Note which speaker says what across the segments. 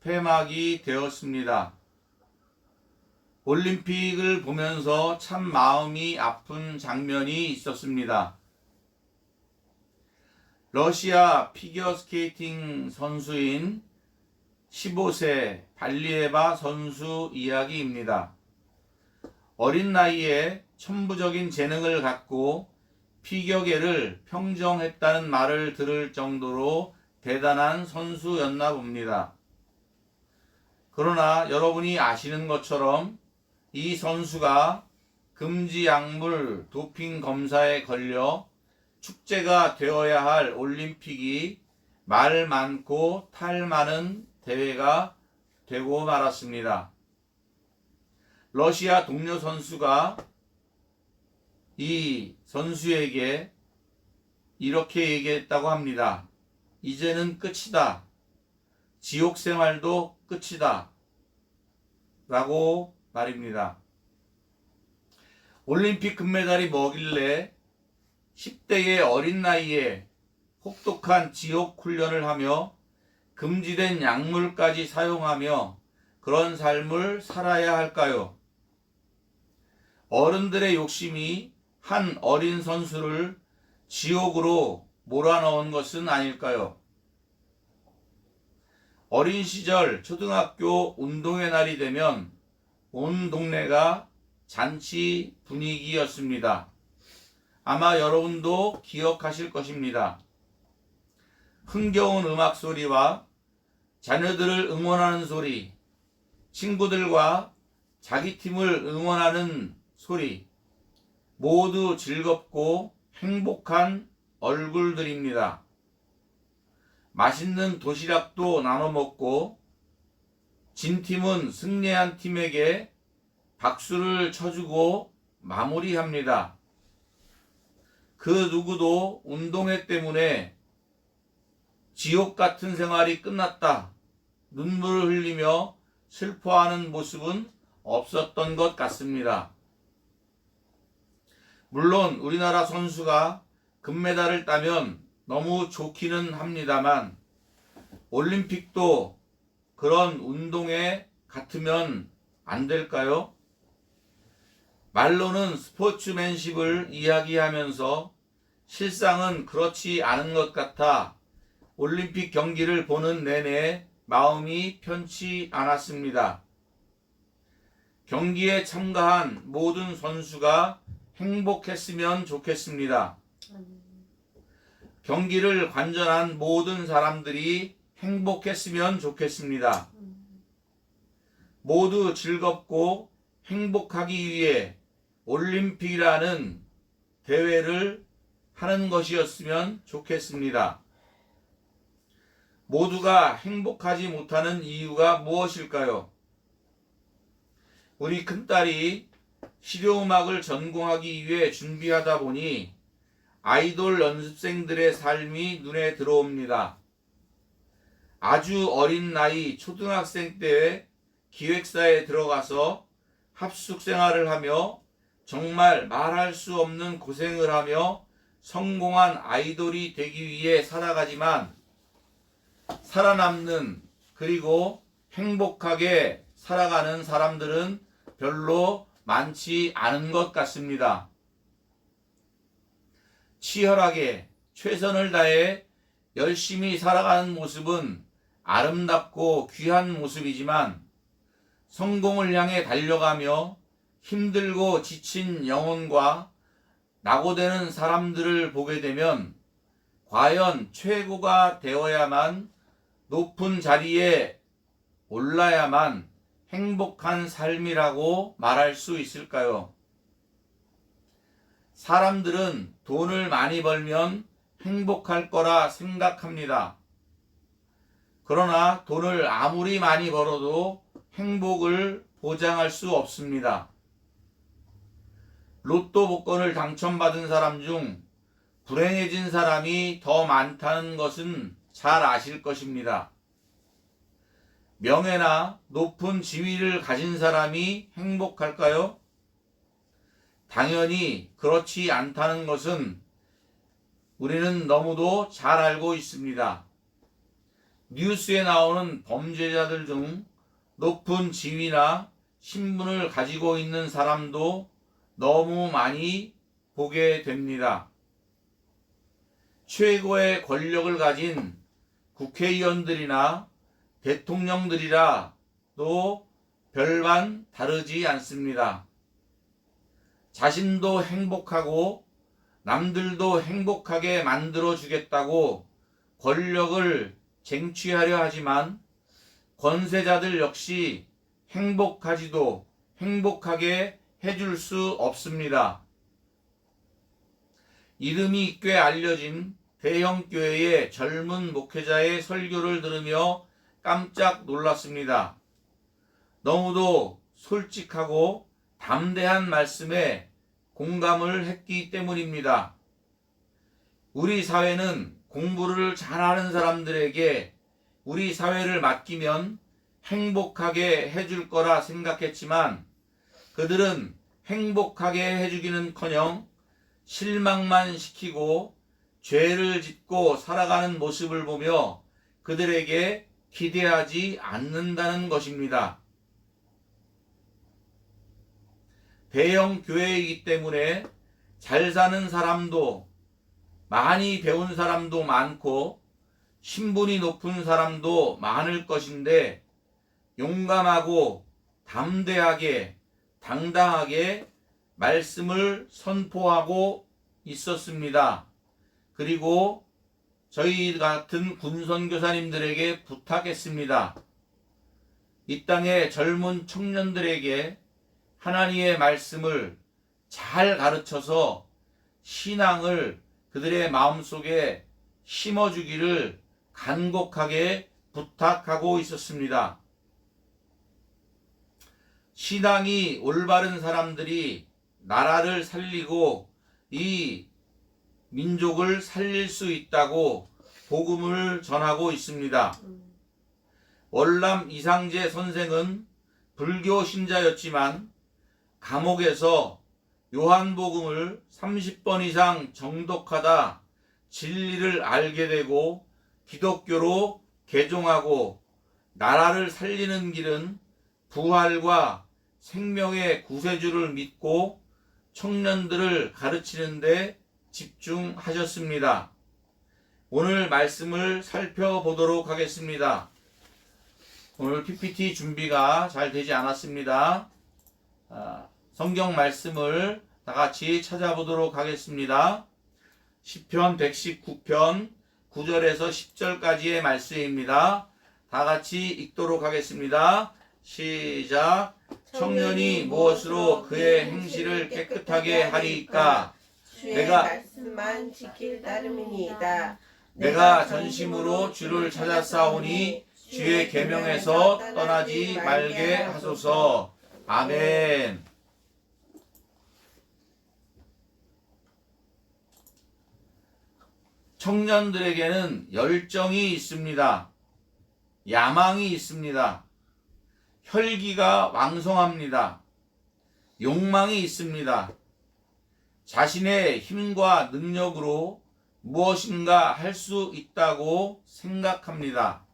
Speaker 1: 폐막이 되었습니다. 올림픽을 보면서 참 마음이 아픈 장면이 있었습니다. 러시아 피겨스케이팅 선수인 15세 발리에바 선수 이야기입니다. 어린 나이에 천부적인 재능을 갖고 피겨계를 평정했다는 말을 들을 정도로 대단한 선수였나 봅니다. 그러나 여러분이 아시는 것처럼 이 선수가 금지 약물 도핑 검사에 걸려 축제가 되어야 할 올림픽이 말 많고 탈 많은 대회가 되고 말았습니다. 러시아 동료 선수가 이 선수에게 이렇게 얘기했다고 합니다. 이제는 끝이다. 지옥 생활도 끝이다. 라고 말입니다. 올림픽 금메달이 뭐길래 10대의 어린 나이에 혹독한 지옥 훈련을 하며 금지된 약물까지 사용하며 그런 삶을 살아야 할까요? 어른들의 욕심이 한 어린 선수를 지옥으로 몰아넣은 것은 아닐까요? 어린 시절 초등학교 운동회 날이 되면 온 동네가 잔치 분위기였습니다. 아마 여러분도 기억하실 것입니다. 흥겨운 음악 소리와 자녀들을 응원하는 소리, 친구들과 자기 팀을 응원하는 소리, 모두 즐겁고 행복한 얼굴들입니다. 맛있는 도시락도 나눠 먹고 진 팀은 승리한 팀에게 박수를 쳐주고 마무리합니다. 그 누구도 운동회 때문에 지옥 같은 생활이 끝났다, 눈물을 흘리며 슬퍼하는 모습은 없었던 것 같습니다. 물론 우리나라 선수가 금메달을 따면 너무 좋기는 합니다만 올림픽도 그런 운동회 같으면 안 될까요? 말로는 스포츠맨십을 이야기하면서 실상은 그렇지 않은 것 같아 올림픽 경기를 보는 내내 마음이 편치 않았습니다. 경기에 참가한 모든 선수가 행복했으면 좋겠습니다. 경기를 관전한 모든 사람들이 행복했으면 좋겠습니다. 모두 즐겁고 행복하기 위해 올림픽이라는 대회를 하는 것이었으면 좋겠습니다. 모두가 행복하지 못하는 이유가 무엇일까요? 우리 큰딸이 실용음악을 전공하기 위해 준비하다 보니 아이돌 연습생들의 삶이 눈에 들어옵니다. 아주 어린 나이 초등학생 때에 기획사에 들어가서 합숙 생활을 하며 정말 말할 수 없는 고생을 하며 성공한 아이돌이 되기 위해 살아가지만 살아남는 그리고 행복하게 살아가는 사람들은 별로 많지 않은 것 같습니다. 치열하게 최선을 다해 열심히 살아가는 모습은 아름답고 귀한 모습이지만 성공을 향해 달려가며 힘들고 지친 영혼과 낙오되는 사람들을 보게 되면 과연 최고가 되어야만 높은 자리에 올라야만 행복한 삶이라고 말할 수 있을까요? 사람들은 돈을 많이 벌면 행복할 거라 생각합니다. 그러나 돈을 아무리 많이 벌어도 행복을 보장할 수 없습니다. 로또 복권을 당첨받은 사람 중 불행해진 사람이 더 많다는 것은 잘 아실 것입니다. 명예나 높은 지위를 가진 사람이 행복할까요? 당연히 그렇지 않다는 것은 우리는 너무도 잘 알고 있습니다. 뉴스에 나오는 범죄자들 중 높은 지위나 신분을 가지고 있는 사람도 너무 많이 보게 됩니다. 최고의 권력을 가진 국회의원들이나 대통령들이라 도 별반 다르지 않습니다. 자신도 행복하고 남들도 행복하게 만들어 주겠다고 권력을 쟁취하려 하지만 권세자들 역시 행복하지도 행복하게 해줄 수 없습니다. 이름이 꽤 알려진 대형 교회의 젊은 목회자의 설교를 들으며 깜짝 놀랐습니다. 너무도 솔직하고 담대한 말씀에 공감을 했기 때문입니다. 우리 사회는 공부를 잘하는 사람들에게 우리 사회를 맡기면 행복하게 해줄 거라 생각했지만 그들은 행복하게 해주기는커녕 실망만 시키고 죄를 짓고 살아가는 모습을 보며 그들에게 기대하지 않는다는 것입니다. 대형 교회이기 때문에 잘 사는 사람도 많이 배운 사람도 많고 신분이 높은 사람도 많을 것인데 용감하고 담대하게 당당하게 말씀을 선포하고 있었습니다. 그리고 저희 같은 군선교사님들에게 부탁했습니다. 이 땅의 젊은 청년들에게 하나님의 말씀을 잘 가르쳐서 신앙을 그들의 마음속에 심어주기를 간곡하게 부탁하고 있었습니다. 신앙이 올바른 사람들이 나라를 살리고 이 민족을 살릴 수 있다고 복음을 전하고 있습니다. 월남 이상재 선생은 불교 신자였지만 감옥에서 요한복음을 30번 이상 정독하다 진리를 알게 되고 기독교로 개종하고 나라를 살리는 길은 부활과 생명의 구세주를 믿고 청년들을 가르치는 데 집중하셨습니다. 오늘 말씀을 살펴보도록 하겠습니다. 오늘 PPT 준비가 잘 되지 않았습니다. 성경 말씀을 다 같이 찾아보도록 하겠습니다. 시편 119편 9절에서 10절까지의 말씀입니다. 다 같이 읽도록 하겠습니다. 시작. 청년이 무엇으로 그의 행실을 깨끗하게 하리이까?
Speaker 2: 내가 말씀만 지킬 따름이니이다.
Speaker 1: 내가 전심으로 주를 찾았사오니 주의 계명에서 떠나지 말게 하소서. 아멘. 청년들에게는 열정이 있습니다. 야망이 있습니다. 혈기가 왕성합니다. 욕망이 있습니다. 자신의 힘과 능력으로 무엇인가 할 수 있다고 생각합니다.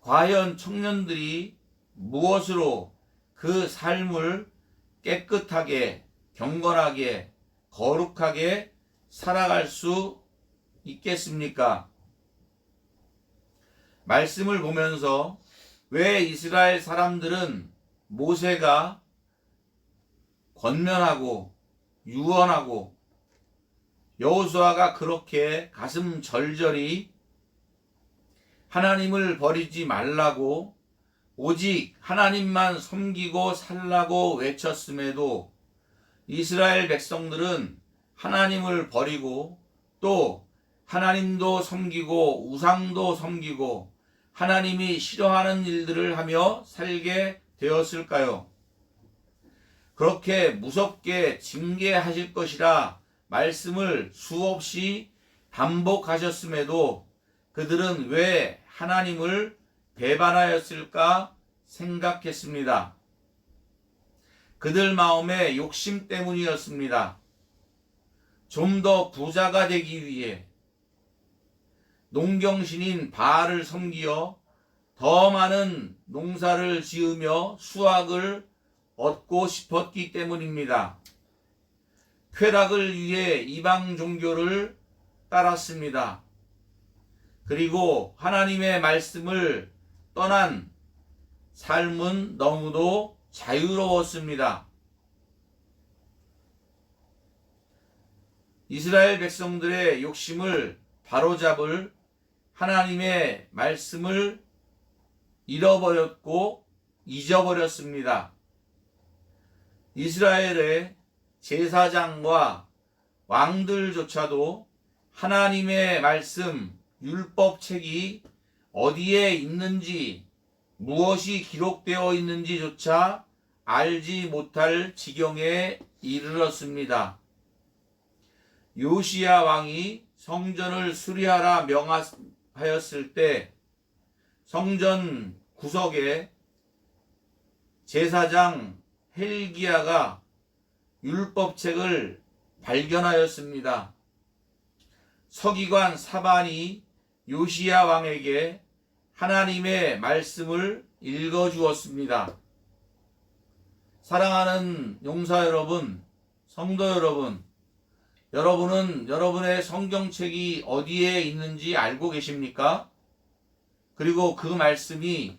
Speaker 1: 과연 청년들이 무엇으로 그 삶을 깨끗하게, 경건하게, 거룩하게 살아갈 수 있겠습니까? 말씀을 보면서 왜 이스라엘 사람들은 모세가 권면하고 유언하고 여호수아가 그렇게 가슴 절절히 하나님을 버리지 말라고 오직 하나님만 섬기고 살라고 외쳤음에도 이스라엘 백성들은 하나님을 버리고 또 하나님도 섬기고 우상도 섬기고 하나님이 싫어하는 일들을 하며 살게 되었을까요? 그렇게 무섭게 징계하실 것이라 말씀을 수없이 반복하셨음에도 그들은 왜 하나님을 배반하였을까 생각했습니다. 그들 마음의 욕심 때문이었습니다. 좀 더 부자가 되기 위해, 농경신인 바알을 섬기어 더 많은 농사를 지으며 수확을 얻고 싶었기 때문입니다. 쾌락을 위해 이방 종교를 따랐습니다. 그리고 하나님의 말씀을 떠난 삶은 너무도 자유로웠습니다. 이스라엘 백성들의 욕심을 바로잡을 하나님의 말씀을 잃어버렸고 잊어버렸습니다. 이스라엘의 제사장과 왕들조차도 하나님의 말씀, 율법책이 어디에 있는지, 무엇이 기록되어 있는지조차 알지 못할 지경에 이르렀습니다. 요시야 왕이 성전을 수리하라 명하였을 때 성전 구석에 제사장 헬기야가 율법책을 발견하였습니다. 서기관 사반이 요시야 왕에게 하나님의 말씀을 읽어주었습니다. 사랑하는 용사 여러분, 성도 여러분, 여러분은 여러분의 성경책이 어디에 있는지 알고 계십니까? 그리고 그 말씀이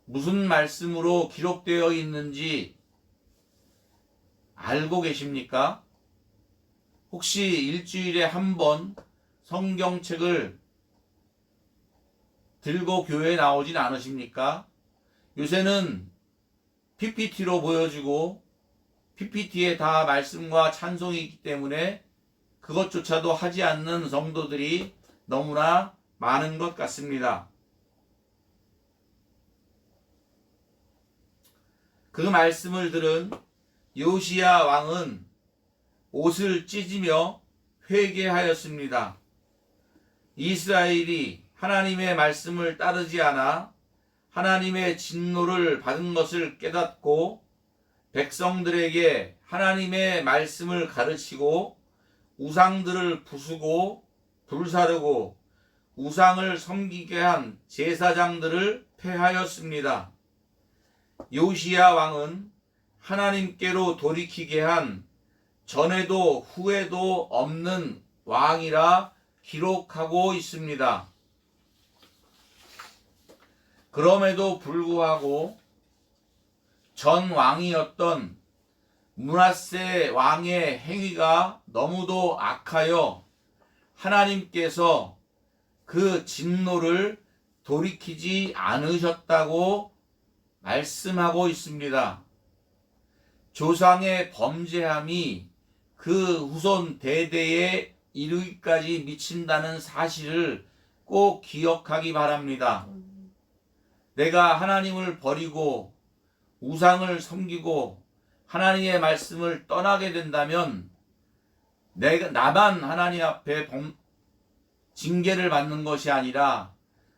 Speaker 1: 무슨 말씀으로 기록되어 있는지 알고 계십니까? 혹시 일주일에 한 번 성경책을 들고 교회에 나오진 않으십니까? 요새는 PPT로 보여주고 PPT에 다 말씀과 찬송이 있기 때문에 그것조차도 하지 않는 성도들이 너무나 많은 것 같습니다. 그 말씀을 들은 요시야 왕은 옷을 찢으며 회개하였습니다. 이스라엘이 하나님의 말씀을 따르지 않아 하나님의 진노를 받은 것을 깨닫고 백성들에게 하나님의 말씀을 가르치고 우상들을 부수고 불사르고 우상을 섬기게 한 제사장들을 폐하였습니다. 요시야 왕은 하나님께로 돌이키게 한 전에도 후에도 없는 왕이라 기록하고 있습니다. 그럼에도 불구하고 전 왕이었던 므낫세 왕의 행위가 너무도 악하여 하나님께서 그 진노를 돌이키지 않으셨다고 말씀하고 있습니다. 조상의 범죄함이 그 후손 대대에 이르기까지 미친다는 사실을 꼭 기억하기 바랍니다. 내가 하나님을 버리고 우상을 섬기고 하나님의 말씀을 떠나게 된다면 나만 하나님 앞에 징계를 받는 것이 아니라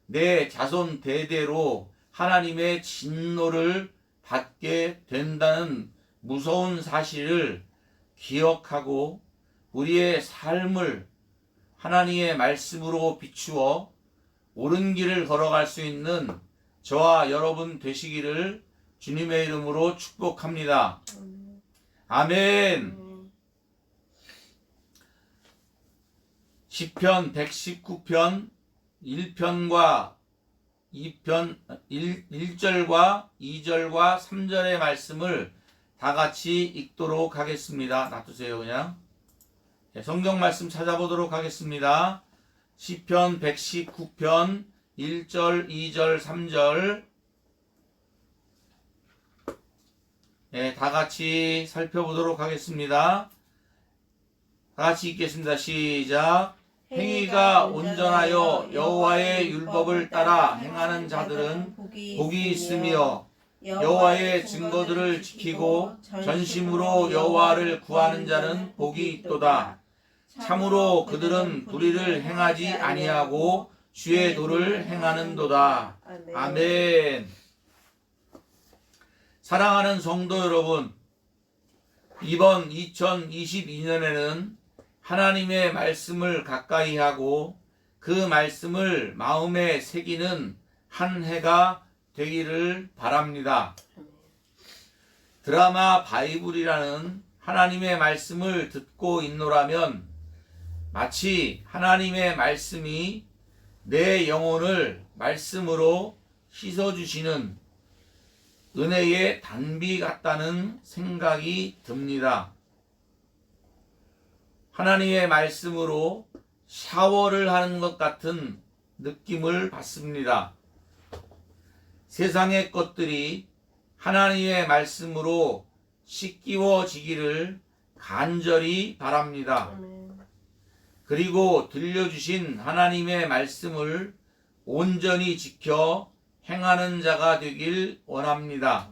Speaker 1: 내 자손 대대로 하나님의 진노를 받게 된다는 무서운 사실을 기억하고 우리의 삶을 하나님의 말씀으로 비추어 옳은 길을 걸어갈 수 있는 저와 여러분 되시기를 주님의 이름으로 축복합니다. 아멘. 시편 119편 1편과 2편 1절과 2절과 3절의 말씀을 다 같이 읽도록 하겠습니다. 놔두세요 그냥. 성경 말씀 찾아보도록 하겠습니다. 시편 119편 1절, 2절, 3절 다 같이 살펴보도록 하겠습니다. 다 같이 읽겠습니다. 시작. 행위가 온전하여 여호와의 율법을 따라 행하는 자들은 복이 있으며 여호와의 증거들을 지키고 전심으로 여호와를 구하는 자는 복이 있도다. 참으로 그들은 불의를 행하지 아니하고 주의 도를 행하는도다. 아멘. 사랑하는 성도 여러분, 이번 2022년에는 하나님의 말씀을 가까이 하고 그 말씀을 마음에 새기는 한 해가 되기를 바랍니다. 드라마 바이블이라는 하나님의 말씀을 듣고 있노라면 마치 하나님의 말씀이 내 영혼을 말씀으로 씻어주시는 은혜의 단비 같다는 생각이 듭니다. 하나님의 말씀으로 샤워를 하는 것 같은 느낌을 받습니다. 세상의 것들이 하나님의 말씀으로 씻기워지기를 간절히 바랍니다. 그리고 들려주신 하나님의 말씀을 온전히 지켜 행하는 자가 되길 원합니다.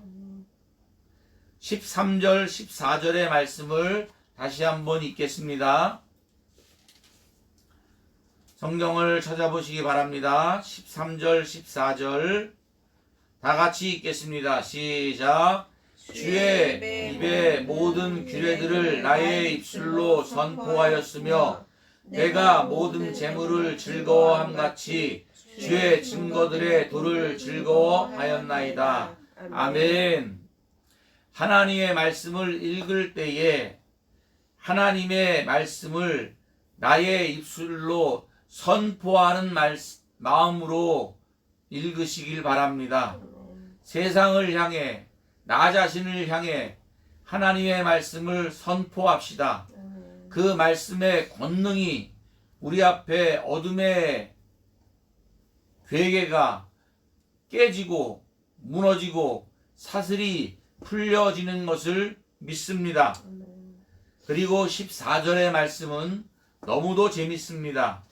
Speaker 1: 13절, 14절의 말씀을 다시 한번 읽겠습니다. 성경을 찾아보시기 바랍니다. 13절, 14절 다 같이 읽겠습니다. 시작. 주의 입의 모든 규례들을 나의 입술로 선포하였으며 내가 모든 재물을 즐거워함 같이 주의 증거들의 도를 즐거워하였나이다. 아멘. 하나님의 말씀을 읽을 때에 하나님의 말씀을 나의 입술로 선포하는 마음으로 읽으시길 바랍니다. 세상을 향해 나 자신을 향해 하나님의 말씀을 선포합시다. 그 말씀의 권능이 우리 앞에 어둠의 괴계가 깨지고 무너지고 사슬이 풀려지는 것을 믿습니다. 그리고 14절의 말씀은 너무도 재밌습니다.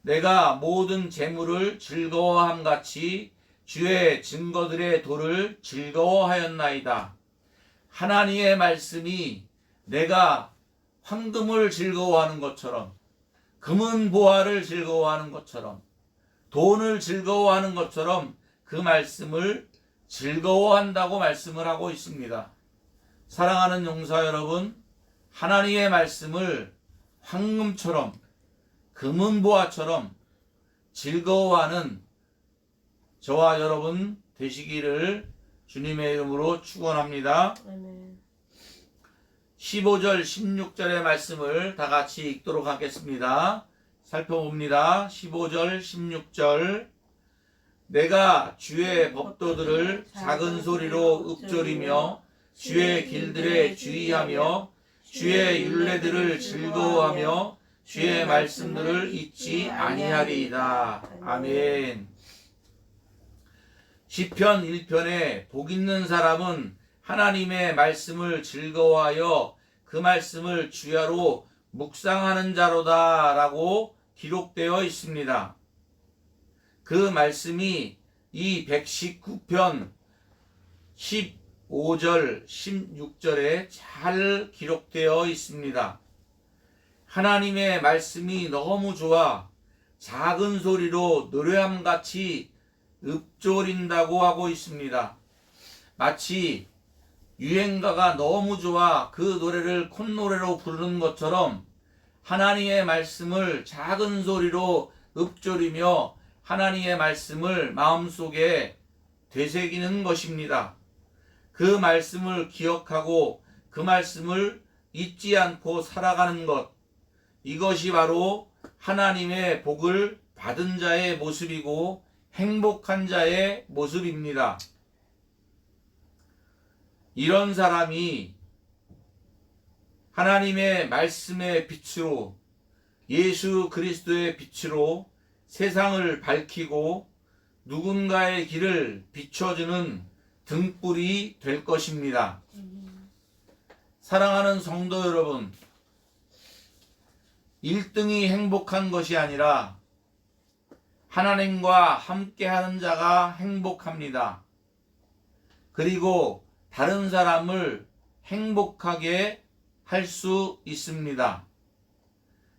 Speaker 1: 내가 모든 재물을 즐거워함 같이 주의 증거들의 도를 즐거워하였나이다. 하나님의 말씀이 내가 황금을 즐거워하는 것처럼, 금은 보화를 즐거워하는 것처럼, 돈을 즐거워하는 것처럼 그 말씀을 즐거워한다고 말씀을 하고 있습니다. 사랑하는 용사 여러분, 하나님의 말씀을 황금처럼, 금은 보화처럼 즐거워하는 저와 여러분 되시기를 주님의 이름으로 축원합니다. 15절, 16절의 말씀을 다 같이 읽도록 하겠습니다. 살펴봅니다. 15절, 16절. 내가 주의 법도들을 작은 소리로 읊조리며 주의 길들에 주의하며 주의 율례들을 즐거워하며 주의 말씀들을 잊지 아니하리이다. 아멘. 시편 1편에 복 있는 사람은 하나님의 말씀을 즐거워하여 그 말씀을 주야로 묵상하는 자로다 라고 기록되어 있습니다. 그 말씀이 이 119편 15절 16절에 잘 기록되어 있습니다. 하나님의 말씀이 너무 좋아 작은 소리로 노래함같이 읊조린다고 하고 있습니다. 마치 유행가가 너무 좋아 그 노래를 콧노래로 부르는 것처럼 하나님의 말씀을 작은 소리로 읊조리며 하나님의 말씀을 마음속에 되새기는 것입니다. 그 말씀을 기억하고 그 말씀을 잊지 않고 살아가는 것, 이것이 바로 하나님의 복을 받은 자의 모습이고 행복한 자의 모습입니다. 이런 사람이 하나님의 말씀의 빛으로, 예수 그리스도의 빛으로 세상을 밝히고 누군가의 길을 비춰주는 등불이 될 것입니다. 사랑하는 성도 여러분, 1등이 행복한 것이 아니라 하나님과 함께하는 자가 행복합니다. 그리고 다른 사람을 행복하게 할 수 있습니다.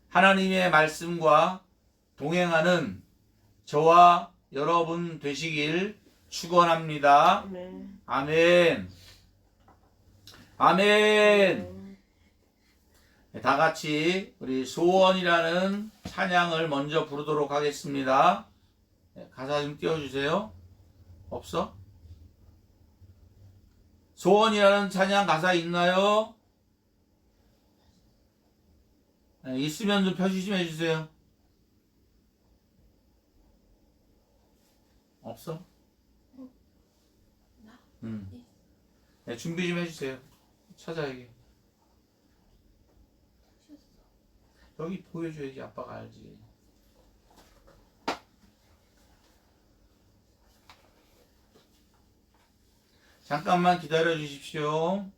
Speaker 1: 하나님의 말씀과 동행하는 저와 여러분 되시길 축원합니다. 아멘. 아멘. 다 같이 우리 소원이라는 찬양을 먼저 부르도록 하겠습니다. 가사 좀 띄워주세요. 없어? 소원이라는 찬양 가사 있나요? 있으면 좀 표시 좀 해주세요. 없어? 네, 준비 좀 해주세요. 찾아야게. 여기 보여줘야지 아빠가 알지. 잠깐만 기다려 주십시오.